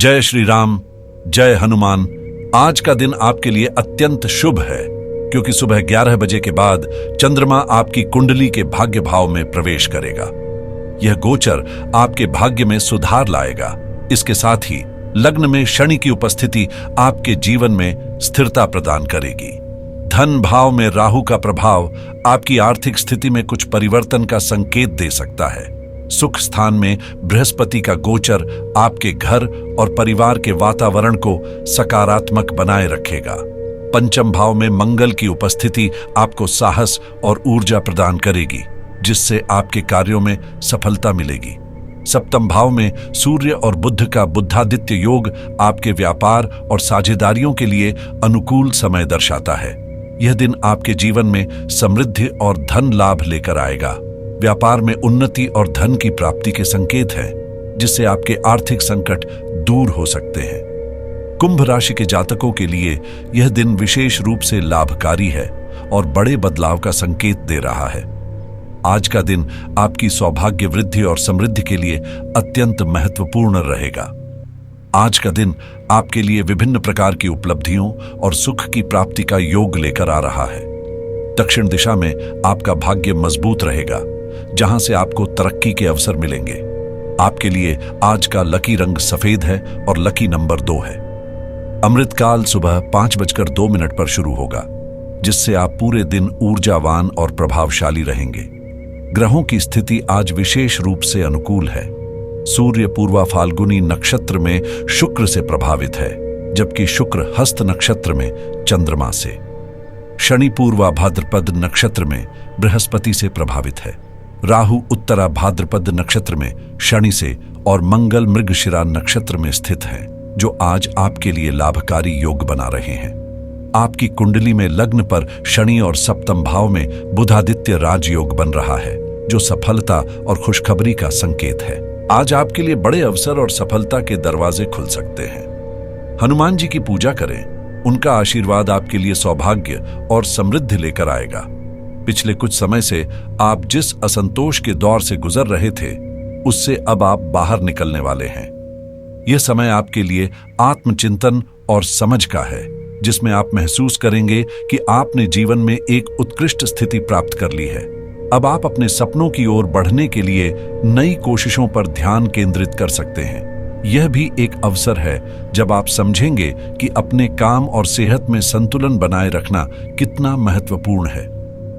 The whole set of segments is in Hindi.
जय श्री राम, जय हनुमान। आज का दिन आपके लिए अत्यंत शुभ है क्योंकि सुबह 11 बजे के बाद चंद्रमा आपकी कुंडली के भाग्य भाव में प्रवेश करेगा। यह गोचर आपके भाग्य में सुधार लाएगा। इसके साथ ही लग्न में शनि की उपस्थिति आपके जीवन में स्थिरता प्रदान करेगी। धन भाव में राहु का प्रभाव आपकी आर्थिक स्थिति में कुछ परिवर्तन का संकेत दे सकता है। सुख स्थान में बृहस्पति का गोचर आपके घर और परिवार के वातावरण को सकारात्मक बनाए रखेगा। पंचम भाव में मंगल की उपस्थिति आपको साहस और ऊर्जा प्रदान करेगी, जिससे आपके कार्यों में सफलता मिलेगी। सप्तम भाव में सूर्य और बुध का बुधादित्य योग आपके व्यापार और साझेदारियों के लिए अनुकूल समय दर्शाता है। यह दिन आपके जीवन में समृद्धि और धन लाभ लेकर आएगा। व्यापार में उन्नति और धन की प्राप्ति के संकेत हैं, जिससे आपके आर्थिक संकट दूर हो सकते हैं। कुंभ राशि के जातकों के लिए यह दिन विशेष रूप से लाभकारी है और बड़े बदलाव का संकेत दे रहा है। आज का दिन आपकी सौभाग्य वृद्धि और समृद्धि के लिए अत्यंत महत्वपूर्ण रहेगा। आज का दिन आपके लिए विभिन्न प्रकार की उपलब्धियों और सुख की प्राप्ति का योग लेकर आ रहा है। दक्षिण दिशा में आपका भाग्य मजबूत रहेगा, जहां से आपको तरक्की के अवसर मिलेंगे। आपके लिए आज का लकी रंग सफेद है और लकी नंबर 2 है। अमृतकाल सुबह 5:02 पर शुरू होगा, जिससे आप पूरे दिन ऊर्जावान और प्रभावशाली रहेंगे। ग्रहों की स्थिति आज विशेष रूप से अनुकूल है। सूर्य पूर्वा फाल्गुनी नक्षत्र में शुक्र से प्रभावित है, जबकि शुक्र हस्त नक्षत्र में चंद्रमा से। शनि पूर्वा भाद्रपद नक्षत्र में बृहस्पति से प्रभावित है। राहु उत्तरा भाद्रपद नक्षत्र में शनि से और मंगल मृगशिरा नक्षत्र में स्थित हैं, जो आज आपके लिए लाभकारी योग बना रहे हैं। आपकी कुंडली में लग्न पर शनि और सप्तम भाव में बुधादित्य राजयोग बन रहा है, जो सफलता और खुशखबरी का संकेत है। आज आपके लिए बड़े अवसर और सफलता के दरवाजे खुल सकते हैं। हनुमान जी की पूजा करें। उनका आशीर्वाद आपके लिए सौभाग्य और समृद्धि लेकर आएगा। पिछले कुछ समय से आप जिस असंतोष के दौर से गुजर रहे थे, उससे अब आप बाहर निकलने वाले हैं। यह समय आपके लिए आत्मचिंतन और समझ का है, जिसमें आप महसूस करेंगे कि आपने जीवन में एक उत्कृष्ट स्थिति प्राप्त कर ली है। अब आप अपने सपनों की ओर बढ़ने के लिए नई कोशिशों पर ध्यान केंद्रित कर सकते हैं। यह भी एक अवसर है जब आप समझेंगे कि अपने काम और सेहत में संतुलन बनाए रखना कितना महत्वपूर्ण है।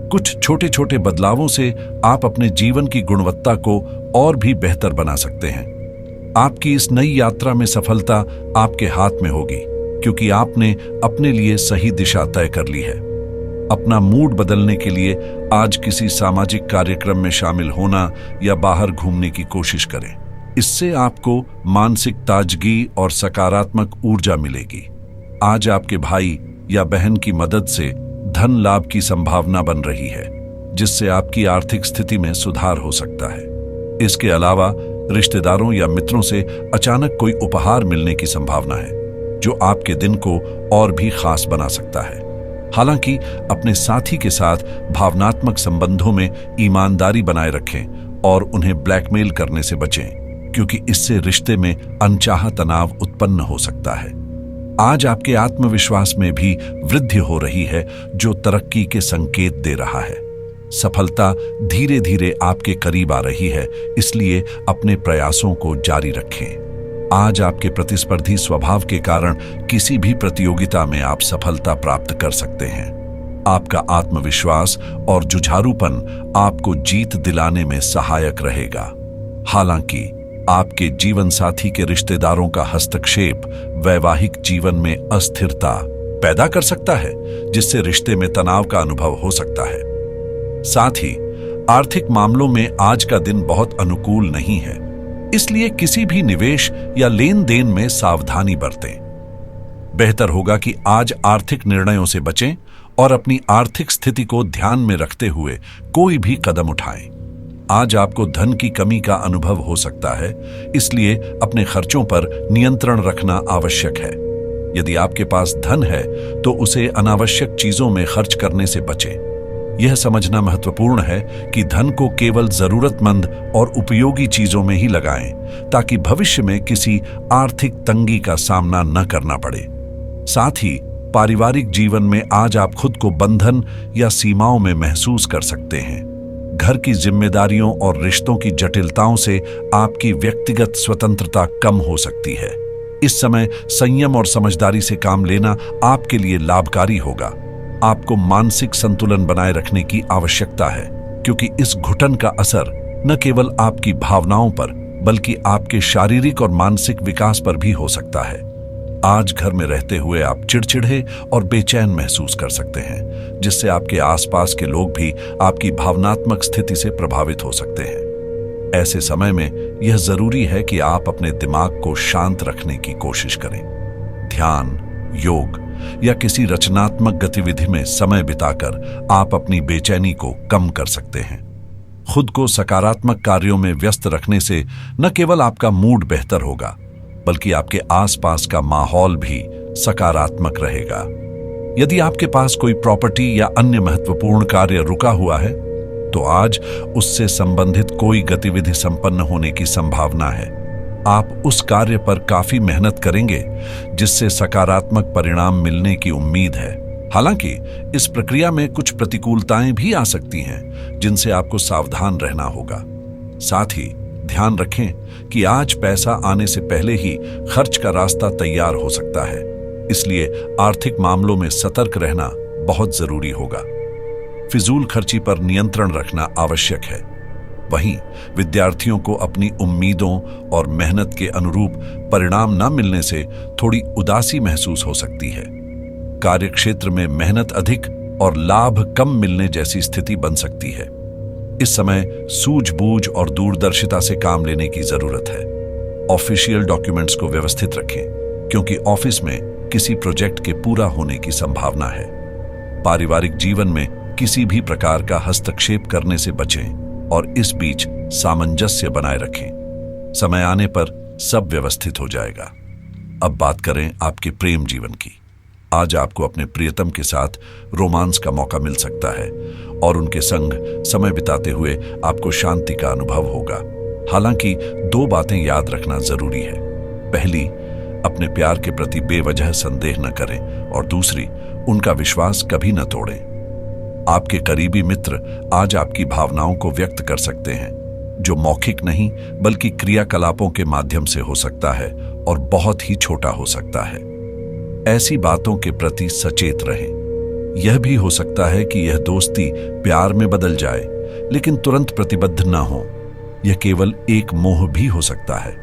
कुछ छोटे छोटे बदलावों से आप अपने जीवन की गुणवत्ता को और भी बेहतर बना सकते हैं। आपकी इस नई यात्रा में सफलता आपके हाथ में होगी, क्योंकि आपने अपने लिए सही दिशा तय कर ली है। अपना मूड बदलने के लिए आज किसी सामाजिक कार्यक्रम में शामिल होना या बाहर घूमने की कोशिश करें। इससे आपको मानसिक ताजगी और सकारात्मक ऊर्जा मिलेगी। आज आपके भाई या बहन की मदद से धन लाभ की संभावना बन रही है, जिससे आपकी आर्थिक स्थिति में सुधार हो सकता है। इसके अलावा रिश्तेदारों या मित्रों से अचानक कोई उपहार मिलने की संभावना है, जो आपके दिन को और भी खास बना सकता है। हालांकि अपने साथी के साथ भावनात्मक संबंधों में ईमानदारी बनाए रखें और उन्हें ब्लैकमेल करने से बचें, क्योंकि इससे रिश्ते में अनचाहा तनाव उत्पन्न हो सकता है। आज आपके आत्मविश्वास में भी वृद्धि हो रही है, जो तरक्की के संकेत दे रहा है। सफलता धीरे धीरे आपके करीब आ रही है, इसलिए अपने प्रयासों को जारी रखें। आज आपके प्रतिस्पर्धी स्वभाव के कारण किसी भी प्रतियोगिता में आप सफलता प्राप्त कर सकते हैं। आपका आत्मविश्वास और जुझारूपन आपको जीत दिलाने में सहायक रहेगा। हालांकि आपके जीवन साथी के रिश्तेदारों का हस्तक्षेप वैवाहिक जीवन में अस्थिरता पैदा कर सकता है, जिससे रिश्ते में तनाव का अनुभव हो सकता है। साथ ही आर्थिक मामलों में आज का दिन बहुत अनुकूल नहीं है, इसलिए किसी भी निवेश या लेन देन में सावधानी बरतें। बेहतर होगा कि आज आर्थिक निर्णयों से बचें और अपनी आर्थिक स्थिति को ध्यान में रखते हुए कोई भी कदम उठाएं। आज आपको धन की कमी का अनुभव हो सकता है, इसलिए अपने खर्चों पर नियंत्रण रखना आवश्यक है। यदि आपके पास धन है तो उसे अनावश्यक चीजों में खर्च करने से बचें। यह समझना महत्वपूर्ण है कि धन को केवल जरूरतमंद और उपयोगी चीजों में ही लगाएं, ताकि भविष्य में किसी आर्थिक तंगी का सामना न करना पड़े। साथ ही पारिवारिक जीवन में आज आप खुद को बंधन या सीमाओं में महसूस कर सकते हैं। घर की जिम्मेदारियों और रिश्तों की जटिलताओं से आपकी व्यक्तिगत स्वतंत्रता कम हो सकती है। इस समय संयम और समझदारी से काम लेना आपके लिए लाभकारी होगा। आपको मानसिक संतुलन बनाए रखने की आवश्यकता है, क्योंकि इस घुटन का असर न केवल आपकी भावनाओं पर बल्कि आपके शारीरिक और मानसिक विकास पर भी हो सकता है। आज घर में रहते हुए आप चिड़चिड़े और बेचैन महसूस कर सकते हैं, जिससे आपके आसपास के लोग भी आपकी भावनात्मक स्थिति से प्रभावित हो सकते हैं। ऐसे समय में यह जरूरी है कि आप अपने दिमाग को शांत रखने की कोशिश करें। ध्यान, योग या किसी रचनात्मक गतिविधि में समय बिताकर आप अपनी बेचैनी को कम कर सकते हैं। खुद को सकारात्मक कार्यों में व्यस्त रखने से न केवल आपका मूड बेहतर होगा, बल्कि आपके आसपास का माहौल भी सकारात्मक रहेगा। यदि आपके पास कोई प्रॉपर्टी या अन्य महत्वपूर्ण कार्य रुका हुआ है, तो आज उससे संबंधित कोई गतिविधि संपन्न होने की संभावना है। आप उस कार्य पर काफी मेहनत करेंगे, जिससे सकारात्मक परिणाम मिलने की उम्मीद है। हालांकि इस प्रक्रिया में कुछ प्रतिकूलताएं भी आ सकती हैं, जिनसे आपको सावधान रहना होगा। साथ ही ध्यान रखें कि आज पैसा आने से पहले ही खर्च का रास्ता तैयार हो सकता है, इसलिए आर्थिक मामलों में सतर्क रहना बहुत जरूरी होगा। फिजूल खर्ची पर नियंत्रण रखना आवश्यक है। वहीं विद्यार्थियों को अपनी उम्मीदों और मेहनत के अनुरूप परिणाम न मिलने से थोड़ी उदासी महसूस हो सकती है। कार्यक्षेत्र में मेहनत अधिक और लाभ कम मिलने जैसी स्थिति बन सकती है। इस समय सूझबूझ और दूरदर्शिता से काम लेने की जरूरत है। ऑफिशियल डॉक्यूमेंट्स को व्यवस्थित रखें, क्योंकि ऑफिस में किसी प्रोजेक्ट के पूरा होने की संभावना है। पारिवारिक जीवन में किसी भी प्रकार का हस्तक्षेप करने से बचें और इस बीच सामंजस्य बनाए रखें। समय आने पर सब व्यवस्थित हो जाएगा। अब बात करें आपके प्रेम जीवन की। आज आपको अपने प्रियतम के साथ रोमांस का मौका मिल सकता है और उनके संग समय बिताते हुए आपको शांति का अनुभव होगा। हालांकि 2 बातें याद रखना जरूरी है। पहली, अपने प्यार के प्रति बेवजह संदेह न करें, और दूसरी, उनका विश्वास कभी न तोड़ें। आपके करीबी मित्र आज आपकी भावनाओं को व्यक्त कर सकते हैं, जो मौखिक नहीं बल्कि क्रियाकलापों के माध्यम से हो सकता है और बहुत ही छोटा हो सकता है। ऐसी बातों के प्रति सचेत रहें। यह भी हो सकता है कि यह दोस्ती प्यार में बदल जाए, लेकिन तुरंत प्रतिबद्ध न हो। यह केवल एक मोह भी हो सकता है,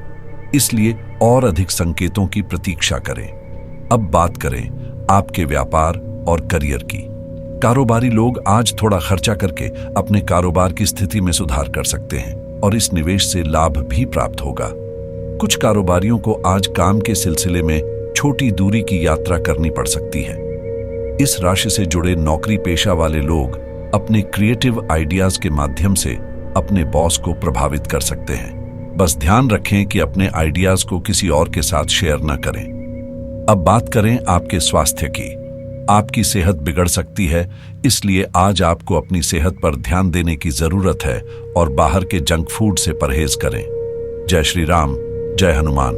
इसलिए और अधिक संकेतों की प्रतीक्षा करें। अब बात करें आपके व्यापार और करियर की। कारोबारी लोग आज थोड़ा खर्चा करके अपने कारोबार की स्थिति में सुधार कर सकते हैं और इस निवेश से लाभ भी प्राप्त होगा। कुछ कारोबारियों को आज काम के सिलसिले में छोटी दूरी की यात्रा करनी पड़ सकती है। इस राशि से जुड़े नौकरी पेशा वाले लोग अपने क्रिएटिव आइडियाज के माध्यम से अपने बॉस को प्रभावित कर सकते हैं। बस ध्यान रखें कि अपने आइडियाज को किसी और के साथ शेयर न करें। अब बात करें आपके स्वास्थ्य की। आपकी सेहत बिगड़ सकती है, इसलिए आज आपको अपनी सेहत पर ध्यान देने की जरूरत है और बाहर के जंक फूड से परहेज करें। जय श्री राम, जय हनुमान।